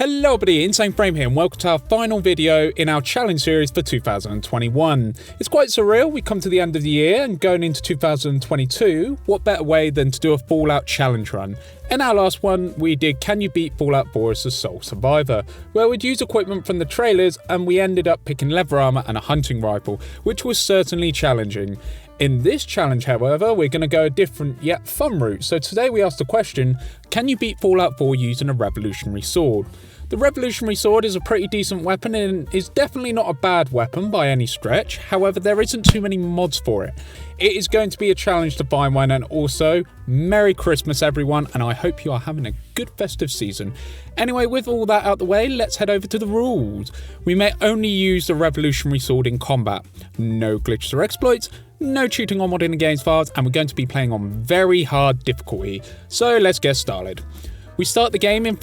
Hello buddy, Insane Frame here and welcome to our final video in our challenge series for 2021. It's quite surreal, we come to the end of the year and going into 2022, what better way than to do a Fallout challenge run. In our last one, we did Can You Beat Fallout 4 as a sole survivor, where we'd use equipment from the trailers and we ended up picking leather armor and a hunting rifle, which was certainly challenging. In this challenge, however, we're going to go a different yet fun route. So today we asked the question, can you beat Fallout 4 using a revolutionary sword? The revolutionary sword is a pretty decent weapon and is definitely not a bad weapon by any stretch. However, there isn't too many mods for it. It is going to be a challenge to find one, and also, Merry Christmas everyone, and I hope you are having a good festive season. Anyway, with all that out the way, let's head over to the rules. We may only use the revolutionary sword in combat. No glitches or exploits, no cheating on modding the game's files, and we're going to be playing on very hard difficulty. So let's get started. We start the game in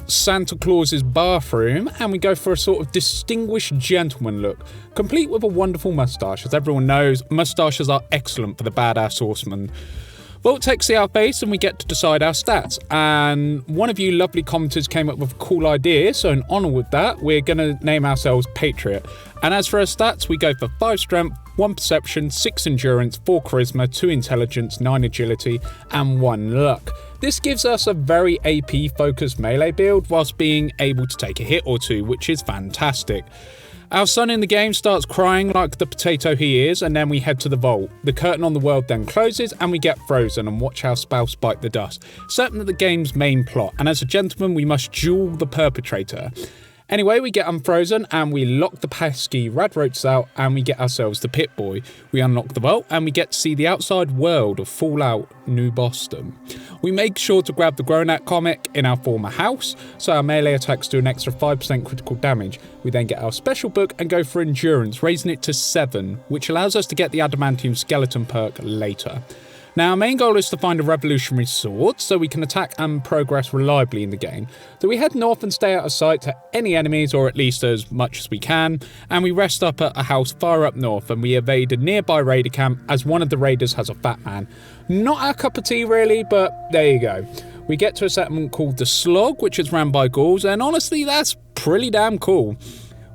Santa Claus's bathroom, and we go for a sort of distinguished gentleman look, complete with a wonderful moustache. As everyone knows, moustaches are excellent for the badass horseman. Vault takes our face and we get to decide our stats, and one of you lovely commenters came up with a cool idea, so in honour with that, we're going to name ourselves Patriot. And as for our stats, we go for 5 strength, 1 perception, 6 endurance, 4 charisma, 2 intelligence, 9 agility, and 1 luck. This gives us a very AP focused melee build whilst being able to take a hit or two, which is fantastic. Our son in the game starts crying like the potato he is, and then we head to the vault. The curtain on the world then closes and we get frozen and watch our spouse bite the dust, certain of the game's main plot, and as a gentleman we must duel the perpetrator. Anyway, we get unfrozen and we lock the pesky rad ropes out and we get ourselves the Pit Boy. We unlock the vault and we get to see the outside world of Fallout New Boston. We make sure to grab the Grown-Out comic in our former house, so our melee attacks do an extra 5% critical damage. We then get our special book and go for endurance, raising it to 7, which allows us to get the adamantium skeleton perk later. Now, our main goal is to find a revolutionary sword so we can attack and progress reliably in the game. So we head north and stay out of sight to any enemies, or at least as much as we can, and we rest up at a house far up north and we evade a nearby raider camp as one of the raiders has a fat man. Not our cup of tea really, but there you go. We get to a settlement called the Slog, which is ran by ghouls, and honestly that's pretty damn cool.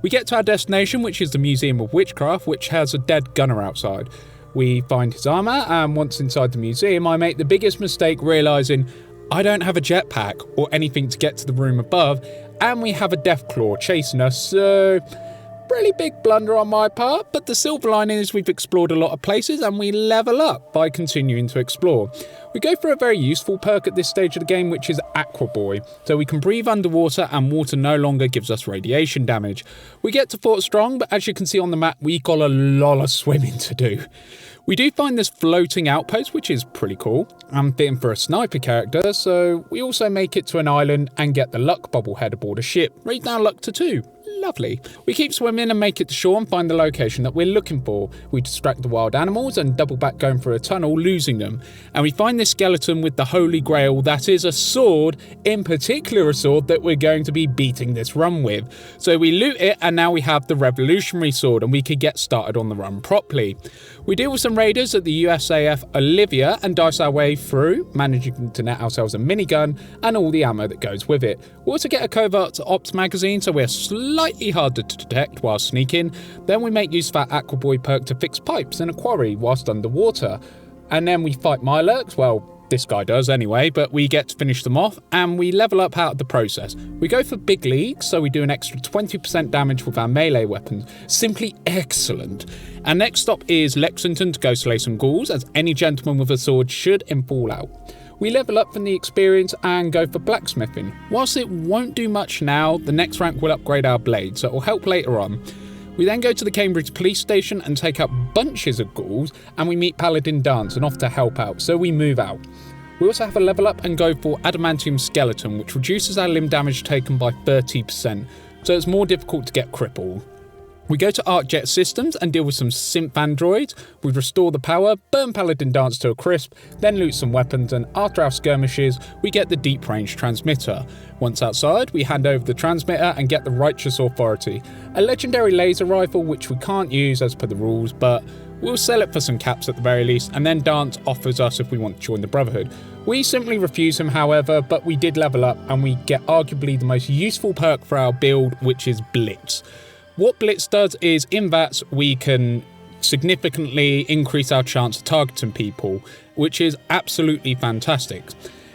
We get to our destination, which is the Museum of Witchcraft, which has a dead gunner outside. We find his armour, and once inside the museum I make the biggest mistake realising I don't have a jetpack or anything to get to the room above, and we have a Deathclaw chasing us, so really big blunder on my part, but the silver lining is we've explored a lot of places and we level up by continuing to explore. We go for a very useful perk at this stage of the game, which is Aqua Boy, so we can breathe underwater and water no longer gives us radiation damage. We get to Fort Strong, but as you can see on the map we got a lot of swimming to do. We do find this floating outpost, which is pretty cool and fitting for a sniper character, so we also make it to an island and get the luck bobblehead aboard a ship, raise our luck to 2. Lovely. We keep swimming and make it to shore and find the location that we're looking for. We distract the wild animals and double back going through a tunnel, losing them. And we find this skeleton with the holy grail that is a sword, in particular a sword that we're going to be beating this run with. So we loot it and now we have the revolutionary sword and we can get started on the run properly. We deal with some raiders at the USAF Olivia and dice our way through, managing to net ourselves a minigun and all the ammo that goes with it. We also get a covert ops magazine, so we're slightly harder to detect while sneaking. Then we make use of our Aqua Boy perk to fix pipes in a quarry whilst underwater. And then we fight Milurks, well, this guy does anyway, but we get to finish them off and we level up out of the process. We go for big leagues, so we do an extra 20% damage with our melee weapons. Simply excellent. Our next stop is Lexington to go slay some ghouls, as any gentleman with a sword should in Fallout. We level up from the experience and go for blacksmithing. Whilst it won't do much now, the next rank will upgrade our blade, so it will help later on. We then go to the Cambridge police station and take out bunches of ghouls, and we meet Paladin Dance and off to help out, so we move out. We also have a level up and go for Adamantium Skeleton, which reduces our limb damage taken by 30%, so it's more difficult to get crippled. We go to ArcJet Systems and deal with some synth androids. We restore the power, burn Paladin Dance to a crisp, then loot some weapons, and after our skirmishes, we get the deep range transmitter. Once outside, we hand over the transmitter and get the Righteous Authority, a legendary laser rifle which we can't use as per the rules, but we'll sell it for some caps at the very least, and then Dance offers us if we want to join the Brotherhood. We simply refuse him, however, but we did level up and we get arguably the most useful perk for our build, which is Blitz. What Blitz does is, in VATS, we can significantly increase our chance of targeting people, which is absolutely fantastic.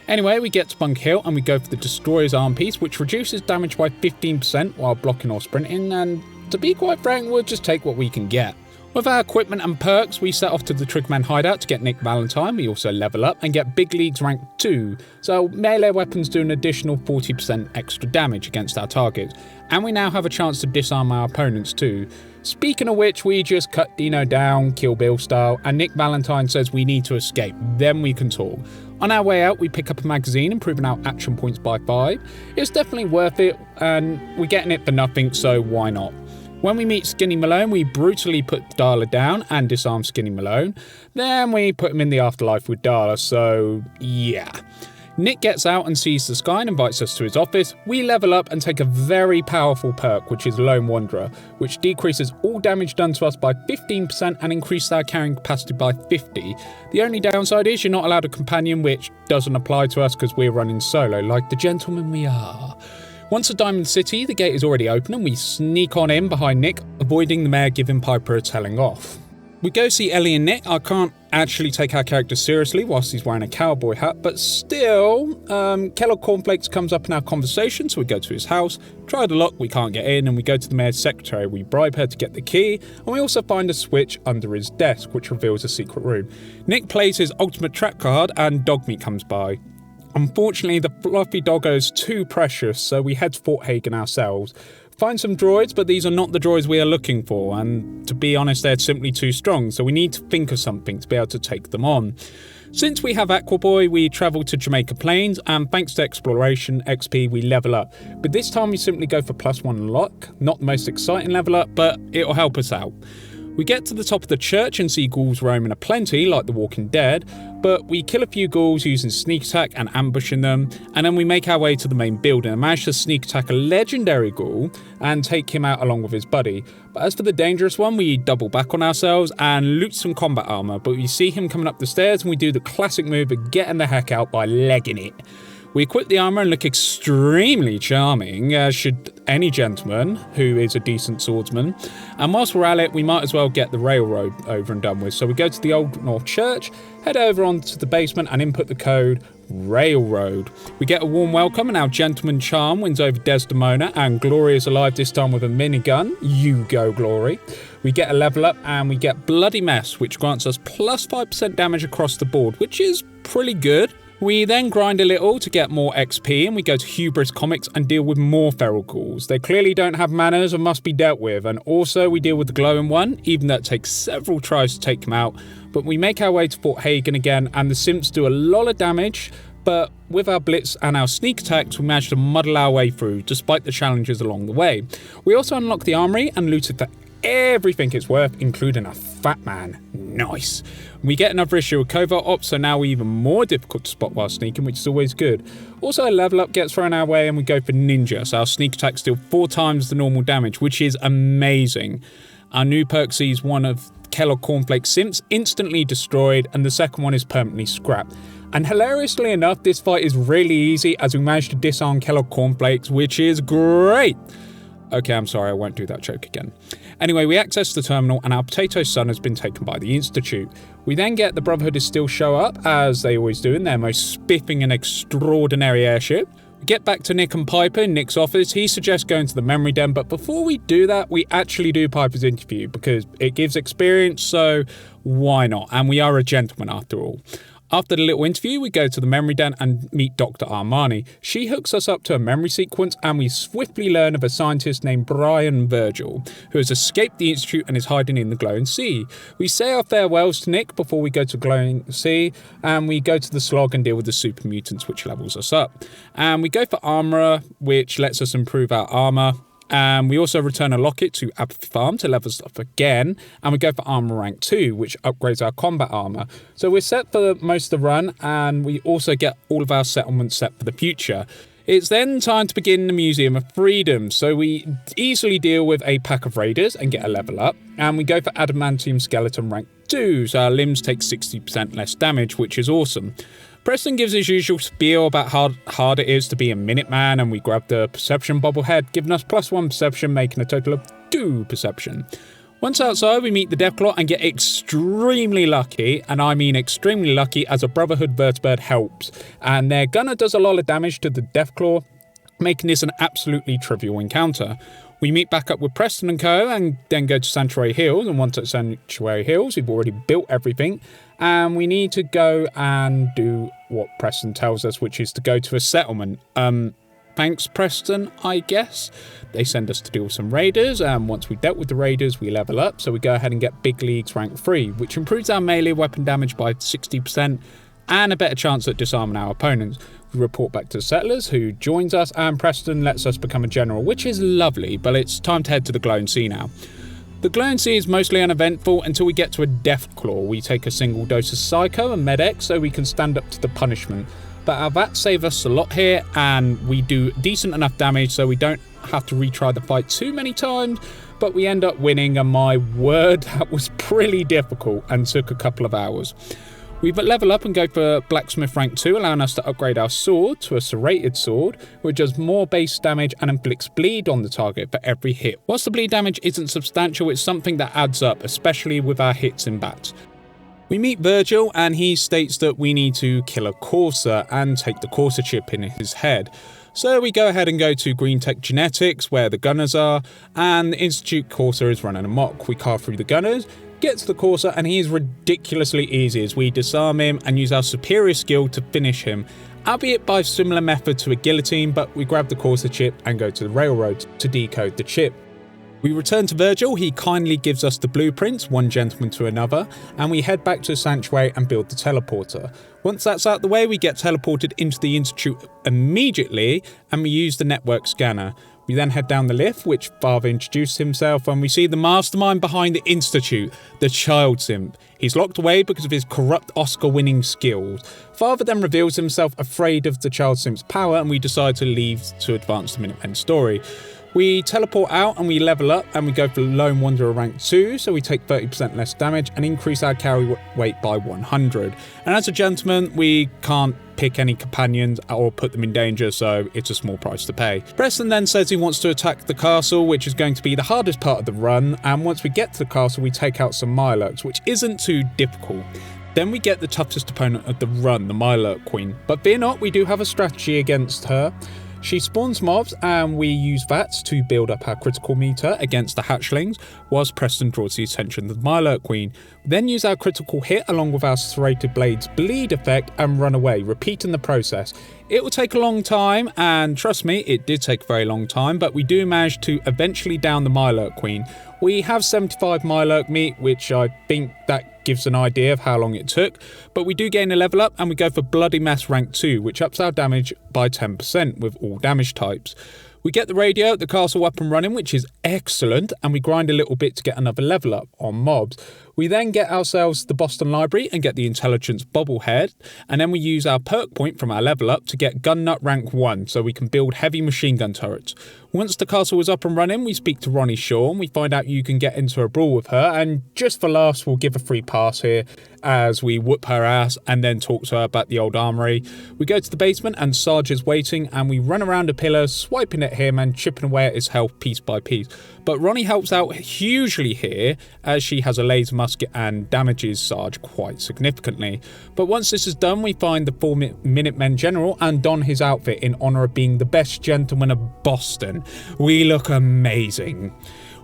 Anyway, we get to Bunker Hill and we go for the Destroyer's Arm Piece, which reduces damage by 15% while blocking or sprinting, and to be quite frank, we'll just take what we can get. With our equipment and perks, we set off to the Triggerman hideout to get Nick Valentine. We also level up and get Big Leagues rank 2, so melee weapons do an additional 40% extra damage against our targets. And we now have a chance to disarm our opponents too. Speaking of which, we just cut Dino down, Kill Bill style, and Nick Valentine says we need to escape, then we can talk. On our way out, we pick up a magazine, improving our action points by 5. It's definitely worth it, and we're getting it for nothing, so why not? When we meet Skinny Malone, we brutally put Darla down and disarm Skinny Malone. Then we put him in the afterlife with Darla, so yeah. Nick gets out and sees the sky and invites us to his office. We level up and take a very powerful perk, which is Lone Wanderer, which decreases all damage done to us by 15% and increases our carrying capacity by 50. The only downside is you're not allowed a companion, which doesn't apply to us because we're running solo, like the gentlemen we are. Once at Diamond City, the gate is already open and we sneak on in behind Nick, avoiding the mayor giving Piper a telling off. We go see Ellie and Nick. I can't actually take our character seriously whilst he's wearing a cowboy hat, but still, Kellogg Cornflakes comes up in our conversation, so we go to his house, try the lock, we can't get in, and we go to the mayor's secretary. We bribe her to get the key, and we also find a switch under his desk, which reveals a secret room. Nick plays his ultimate trap card, and Dogmeat comes by. Unfortunately, the fluffy doggo is too precious, so we head to Fort Hagen ourselves. Find some droids, but these are not the droids we are looking for, and to be honest, they're simply too strong, so we need to think of something to be able to take them on. Since we have Aquaboy, we travel to Jamaica Plains, and thanks to Exploration XP, we level up. But this time we simply go for +1 luck, not the most exciting level up, but it'll help us out. We get to the top of the church and see ghouls roaming aplenty, like the Walking Dead, but we kill a few ghouls using sneak attack and ambushing them, and then we make our way to the main building and manage to sneak attack a legendary ghoul and take him out along with his buddy. But as for the dangerous one, we double back on ourselves and loot some combat armor, but we see him coming up the stairs and we do the classic move of getting the heck out by legging it. We equip the armour and look extremely charming, as should any gentleman who is a decent swordsman. And whilst we're at it, we might as well get the railroad over and done with. So we go to the Old North Church, head over onto the basement and input the code Railroad. We get a warm welcome and our gentleman charm wins over Desdemona, and Glory is alive this time with a minigun. You go, Glory. We get a level up and we get Bloody Mess, which grants us plus 5% damage across the board, which is pretty good. We then grind a little to get more XP, and we go to Hubris Comics and deal with more feral ghouls. They clearly don't have manners and must be dealt with, and also we deal with the glowing one, even though it takes several tries to take him out. But we make our way to Fort Hagen again, and the simps do a lot of damage, but with our blitz and our sneak attacks, we manage to muddle our way through, despite the challenges along the way. We also unlock the armory and loot it for everything it's worth, including a fat man. Nice. We get another issue of Covert Ops, so now we're even more difficult to spot while sneaking, which is always good. Also, a level up gets thrown our way and we go for Ninja, so our sneak attacks deal 4 times the normal damage, which is amazing. Our new perk sees one of Kellogg Cornflake simps instantly destroyed, and the second one is permanently scrapped. And hilariously enough, this fight is really easy as we manage to disarm Kellogg Cornflakes, which is great. Okay, I'm sorry, I won't do that joke again. Anyway, we access the terminal and our potato son has been taken by the Institute. We then get the Brotherhood to still show up, as they always do in their most spiffing and extraordinary airship. We get back to Nick and Piper in Nick's office. He suggests going to the memory den, but before we do that, we actually do Piper's interview because it gives experience, so why not? And we are a gentleman after all. After the little interview, we go to the memory den and meet Dr. Armani. She hooks us up to a memory sequence, and we swiftly learn of a scientist named Brian Virgil, who has escaped the Institute and is hiding in the glowing sea. We say our farewells to Nick before we go to glowing sea, and we go to the slog and deal with the super mutants, which levels us up. And we go for armor, which lets us improve our armor. And we also return a locket to Apathy Farm to level us up again, and we go for armor rank 2, which upgrades our combat armor. So we're set for most of the run, and we also get all of our settlements set for the future. It's then time to begin the Museum of Freedom, so we easily deal with a pack of raiders and get a level up, and we go for Adamantium Skeleton rank 2, so our limbs take 60% less damage, which is awesome. Preston gives his usual spiel about how hard it is to be a Minuteman, and we grab the perception bobblehead, giving us +1 perception, making a total of 2 perception. Once outside, we meet the Deathclaw and get extremely lucky, and I mean extremely lucky, as a Brotherhood vertibird helps, and their gunner does a lot of damage to the Deathclaw, making this an absolutely trivial encounter. We meet back up with Preston and co, and then go to Sanctuary Hills, and once at Sanctuary Hills, we've already built everything, and we need to go and do what Preston tells us, which is to go to a settlement. Thanks, Preston, I guess. They send us to deal with some raiders, and once we've dealt with the raiders, we level up, so we go ahead and get Big Leagues rank 3, which improves our melee weapon damage by 60%, and a better chance at disarming our opponents. We report back to the settlers, who joins us, and Preston lets us become a general, which is lovely, but it's time to head to the Glowing Sea now. The Glowing Sea is mostly uneventful until we get to a Deathclaw. We take a single dose of Psycho and Med-X so we can stand up to the punishment. But our VATs save us a lot here, and we do decent enough damage so we don't have to retry the fight too many times, but we end up winning, and my word, that was pretty difficult and took a couple of hours. We level up and go for Blacksmith rank 2, allowing us to upgrade our sword to a serrated sword, which does more base damage and inflicts bleed on the target for every hit. Whilst the bleed damage isn't substantial, it's something that adds up, especially with our hits in bats. We meet Virgil, and he states that we need to kill a Corsair and take the Corsair chip in his head. So we go ahead and go to Green Tech Genetics, where the gunners are, and the Institute Corsair is running amok. We carve through the gunners, get to the Corsair, and he is ridiculously easy as we disarm him and use our superior skill to finish him, albeit by a similar method to a guillotine, but we grab the Corsair chip and go to the railroad to decode the chip. We return to Virgil, he kindly gives us the blueprints, one gentleman to another, and we head back to the Sanctuary and build the teleporter. Once that's out the way, we get teleported into the Institute immediately, and we use the network scanner. We then head down the lift, which Father introduced himself, and we see the mastermind behind the Institute, the Child Simp. He's locked away because of his corrupt Oscar-winning skills. Father then reveals himself afraid of the Child Simp's power, and we decide to leave to advance the Minutemen story. We teleport out and we level up, and we go for Lone Wanderer rank 2, so we take 30% less damage and increase our carry weight by 100. And as a gentleman, we can't pick any companions or put them in danger, so it's a small price to pay. Preston then says he wants to attack the castle, which is going to be the hardest part of the run, and once we get to the castle, we take out some Mirelurks, which isn't too difficult. Then we get the toughest opponent of the run, the Mirelurk Queen, but fear not, we do have a strategy against her. She spawns mobs, and we use VATs to build up our critical meter against the hatchlings, whilst Preston draws the attention of the Mirelurk Queen. We then use our critical hit along with our serrated blades bleed effect and run away, repeating the process. It will take a long time, and trust me, it did take a very long time, but we do manage to eventually down the Mirelurk Queen. We have 75 Mirelurk meat, which I think that gives an idea of how long it took, but we do gain a level up and we go for Bloody Mess rank 2, which ups our damage by 10% with all damage types. We get the radio at the castle up and running, which is excellent, and we grind a little bit to get another level up on mobs. We then get ourselves the Boston Library and get the Intelligence Bobblehead, and then we use our perk point from our level up to get Gun Nut rank 1, so we can build heavy machine gun turrets. Once the castle is up and running, we speak to Ronnie Shaw, and we find out you can get into a brawl with her, and just for laughs, we'll give a free pass here as we whoop her ass and then talk to her about the old armory. We go to the basement and Sarge is waiting, and we run around a pillar, swiping at him and chipping away at his health piece by piece. But Ronnie helps out hugely here, as she has a laser musket and damages Sarge quite significantly. But once this is done, we find the 4 Minutemen General and don his outfit in honour of being the best gentleman of Boston. We look amazing.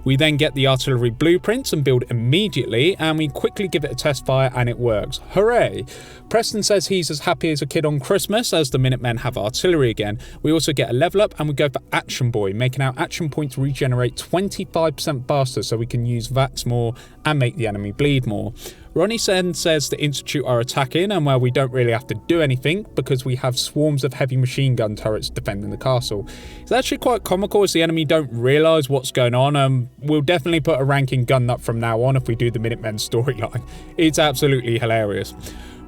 We then get the artillery blueprints and build immediately, and we quickly give it a test fire and it works. Hooray! Preston says he's as happy as a kid on Christmas as the Minutemen have artillery again. We also get a level up and we go for Action Boy, making our action points regenerate 25% faster so we can use VATs more and make the enemy bleed more. Ronnie then says the Institute are attacking, and well, we don't really have to do anything because we have swarms of heavy machine gun turrets defending the castle. It's actually quite comical as the enemy don't realise what's going on, and we'll definitely put a ranking gun nut from now on if we do the Minutemen storyline. It's absolutely hilarious.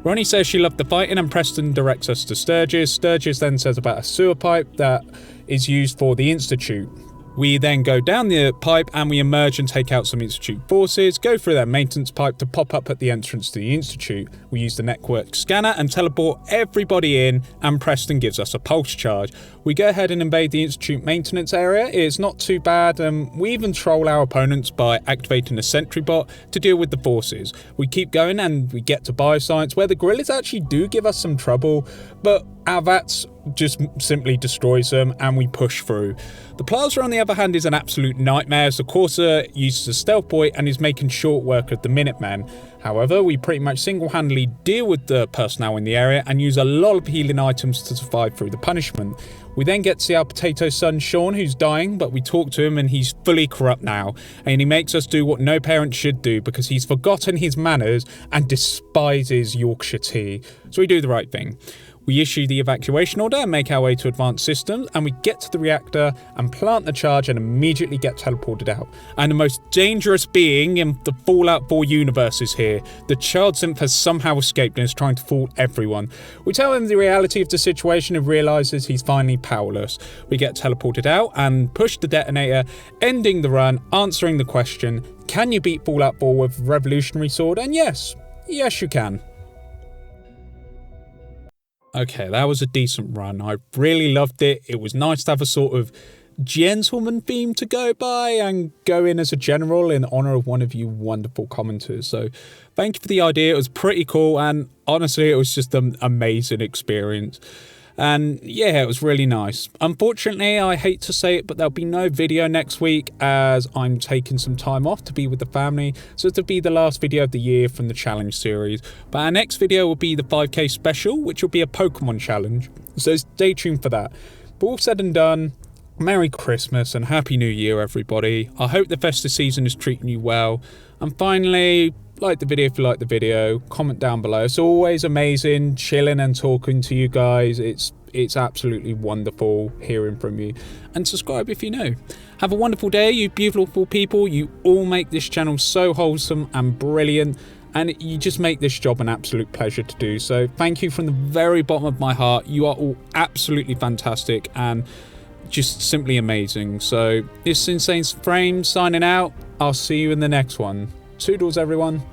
Ronnie says she loved the fighting, and Preston directs us to Sturgis. Sturgis then says about a sewer pipe that is used for the Institute. We then go down the pipe and we emerge and take out some Institute forces, go through that maintenance pipe to pop up at the entrance to the Institute. We use the network scanner and teleport everybody in, and Preston gives us a pulse charge. We go ahead and invade the Institute maintenance area. It's not too bad, and we even troll our opponents by activating a sentry bot to deal with the forces. We keep going and we get to bioscience, where the gorillas actually do give us some trouble, but our VATS just simply destroys them and we push through. The Plaza, on the other hand, is an absolute nightmare, so Corsa uses a stealth boy and is making short work of the Minutemen. However, we pretty much single-handedly deal with the personnel in the area and use a lot of healing items to survive through the punishment. We then get to see our potato son Sean, who's dying, but we talk to him and he's fully corrupt now, and he makes us do what no parent should do because he's forgotten his manners and despises Yorkshire tea. So we do the right thing. We issue the evacuation order and make our way to advanced systems, and we get to the reactor and plant the charge and immediately get teleported out. And the most dangerous being in the Fallout 4 universe is here. The child synth has somehow escaped and is trying to fool everyone. We tell him the reality of the situation and realises he's finally powerless. We get teleported out and push the detonator, ending the run, answering the question, can you beat Fallout 4 with Revolutionary Sword? And yes you can. Okay, that was a decent run. I really loved it. It was nice to have a sort of gentleman theme to go by and go in as a general in honour of one of you wonderful commenters. So thank you for the idea. It was pretty cool, and honestly, it was just an amazing experience. And yeah, it was really nice. Unfortunately, I hate to say it, but there'll be no video next week as I'm taking some time off to be with the family. So it'll be the last video of the year from the challenge series. But our next video will be the 5k special, which will be a Pokemon challenge. So stay tuned for that. But all said and done, Merry Christmas and Happy New Year, everybody. I hope the festive season is treating you well. And finally, like the video if you like the video, comment down below. It's always amazing chilling and talking to you guys. It's absolutely wonderful hearing from you. And subscribe if you're new. Have a wonderful day, you beautiful people. You all make this channel so wholesome and brilliant, and you just make this job an absolute pleasure to do. So thank you from the very bottom of my heart. You are all absolutely fantastic and just simply amazing. So this is Insane Frame signing out. I'll see you in the next one. Toodles, everyone.